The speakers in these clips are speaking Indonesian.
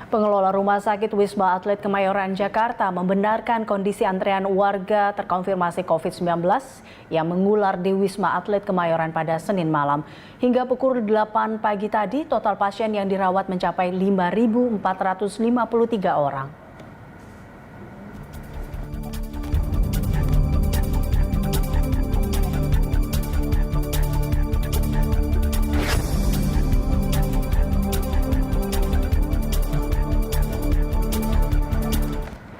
Pengelola Rumah Sakit Wisma Atlet Kemayoran, Jakarta membenarkan kondisi antrean warga terkonfirmasi COVID-19 yang mengular di Wisma Atlet Kemayoran pada Senin malam. Hingga pukul 8 pagi tadi, total pasien yang dirawat mencapai 5.453 orang.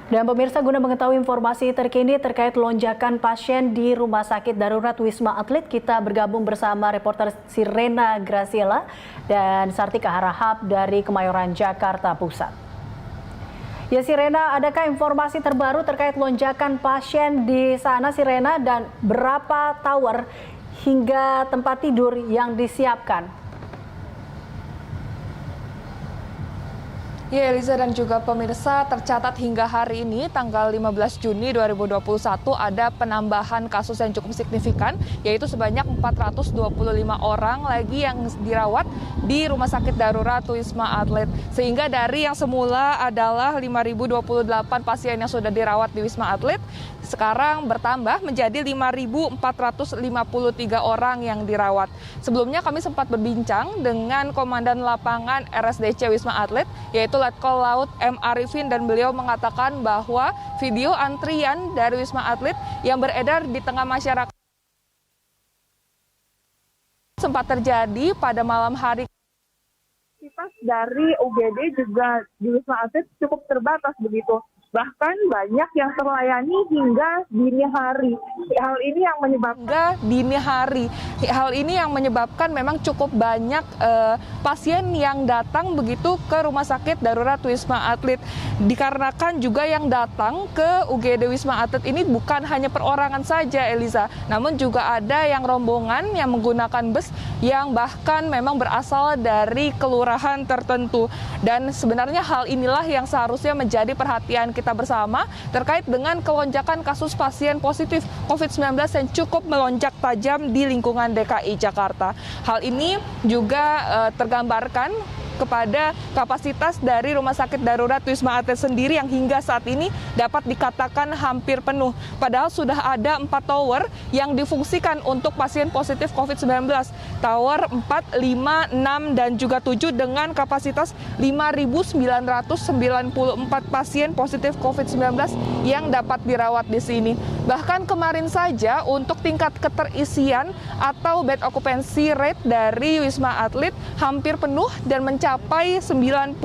Dan pemirsa, guna mengetahui informasi terkini terkait lonjakan pasien di Rumah Sakit Darurat Wisma Atlet, kita bergabung bersama reporter Sirena Graciela dan Sartika Harahap dari Kemayoran, Jakarta Pusat. Ya Sirena, adakah informasi terbaru terkait lonjakan pasien di sana Sirena, dan berapa tower hingga tempat tidur yang disiapkan? Ya, Eliza dan juga pemirsa, tercatat hingga hari ini tanggal 15 Juni 2021 ada penambahan kasus yang cukup signifikan, yaitu sebanyak 425 orang lagi yang dirawat di Rumah Sakit Darurat Wisma Atlet. Sehingga dari yang semula adalah 5.028 pasien yang sudah dirawat di Wisma Atlet, sekarang bertambah menjadi 5.453 orang yang dirawat. Sebelumnya kami sempat berbincang dengan Komandan Lapangan RSDC Wisma Atlet, yaitu Letkol Laut M. Arifin, dan beliau mengatakan bahwa video antrian dari Wisma Atlet yang beredar di tengah masyarakat sempat terjadi pada malam hari. Kapasitas dari UGD juga di Wisma Atlet cukup terbatas begitu. Bahkan banyak yang terlayani hingga dini hari. Hal ini yang menyebabkan memang cukup banyak pasien yang datang begitu ke Rumah Sakit Darurat Wisma Atlet. Dikarenakan juga yang datang ke UGD Wisma Atlet ini bukan hanya perorangan saja, Eliza, namun juga ada yang rombongan yang menggunakan bus yang bahkan memang berasal dari kelurahan tertentu. Dan sebenarnya hal inilah yang seharusnya menjadi perhatian kita bersama terkait dengan kelonjakan kasus pasien positif COVID-19 yang cukup melonjak tajam di lingkungan DKI Jakarta. Hal ini juga tergambarkan kepada kapasitas dari Rumah Sakit Darurat Wisma Atlet sendiri yang hingga saat ini dapat dikatakan hampir penuh. Padahal sudah ada 4 tower yang difungsikan untuk pasien positif COVID-19. Tower 4, 5, 6, dan juga 7 dengan kapasitas 5.994 pasien positif COVID-19 yang dapat dirawat di sini. Bahkan kemarin saja untuk tingkat keterisian atau bed occupancy rate dari Wisma Atlet hampir penuh dan mencapai 90%.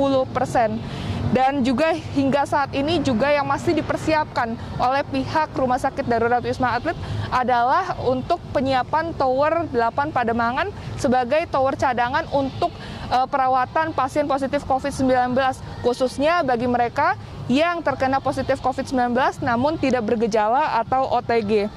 Dan juga hingga saat ini juga yang masih dipersiapkan oleh pihak Rumah Sakit Darurat Wisma Atlet adalah untuk penyiapan Tower 8 Pademangan sebagai tower cadangan untuk perawatan pasien positif COVID-19, khususnya bagi mereka yang terkena positif COVID-19 namun tidak bergejala atau OTG.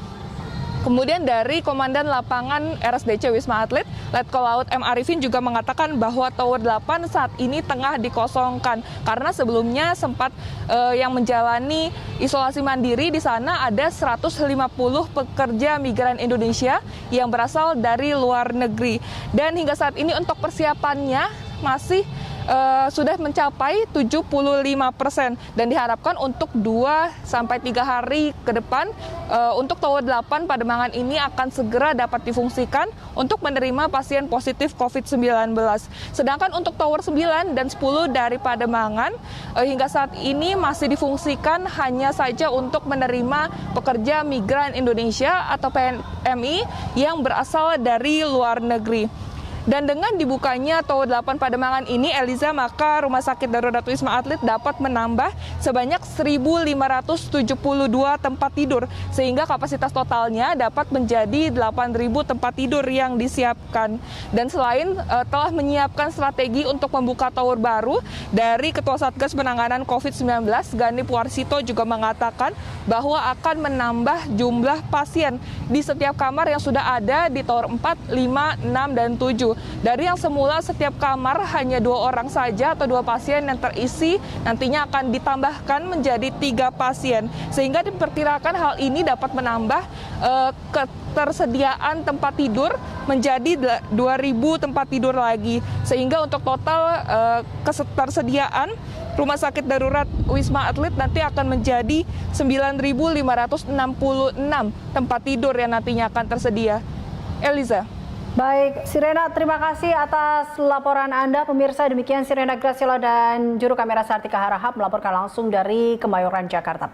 Kemudian dari Komandan Lapangan RSDC Wisma Atlet, Letkol Laut M. Arifin juga mengatakan bahwa Tower 8 saat ini tengah dikosongkan karena sebelumnya sempat yang menjalani isolasi mandiri di sana ada 150 pekerja migran Indonesia yang berasal dari luar negeri. Dan hingga saat ini untuk persiapannya masih sudah mencapai 75% dan diharapkan untuk 2-3 hari ke depan untuk Tower 8 Pademangan ini akan segera dapat difungsikan untuk menerima pasien positif COVID-19. Sedangkan untuk Tower 9 dan 10 dari Pademangan hingga saat ini masih difungsikan hanya saja untuk menerima pekerja migran Indonesia atau PMI yang berasal dari luar negeri. Dan dengan dibukanya Tower 8 Pademangan ini, Eliza, maka Rumah Sakit Darurat Wisma Atlet dapat menambah sebanyak 1.572 tempat tidur, sehingga kapasitas totalnya dapat menjadi 8.000 tempat tidur yang disiapkan. Dan selain telah menyiapkan strategi untuk membuka tower baru, dari Ketua Satgas Penanganan COVID-19, Ganip Warsito juga mengatakan bahwa akan menambah jumlah pasien di setiap kamar yang sudah ada di Tower 4, 5, 6, dan 7. Dari yang semula setiap kamar hanya 2 orang saja atau 2 pasien yang terisi, nantinya akan ditambahkan menjadi 3 pasien. Sehingga diperkirakan hal ini dapat menambah ketersediaan tempat tidur menjadi 2.000 tempat tidur lagi. Sehingga untuk total ketersediaan Rumah Sakit Darurat Wisma Atlet nanti akan menjadi 9.566 tempat tidur yang nantinya akan tersedia. Eliza. Baik, Sirena, terima kasih atas laporan Anda. Pemirsa, demikian Sirena Graciela dan juru kamera Sartika Harahap melaporkan langsung dari Kemayoran, Jakarta.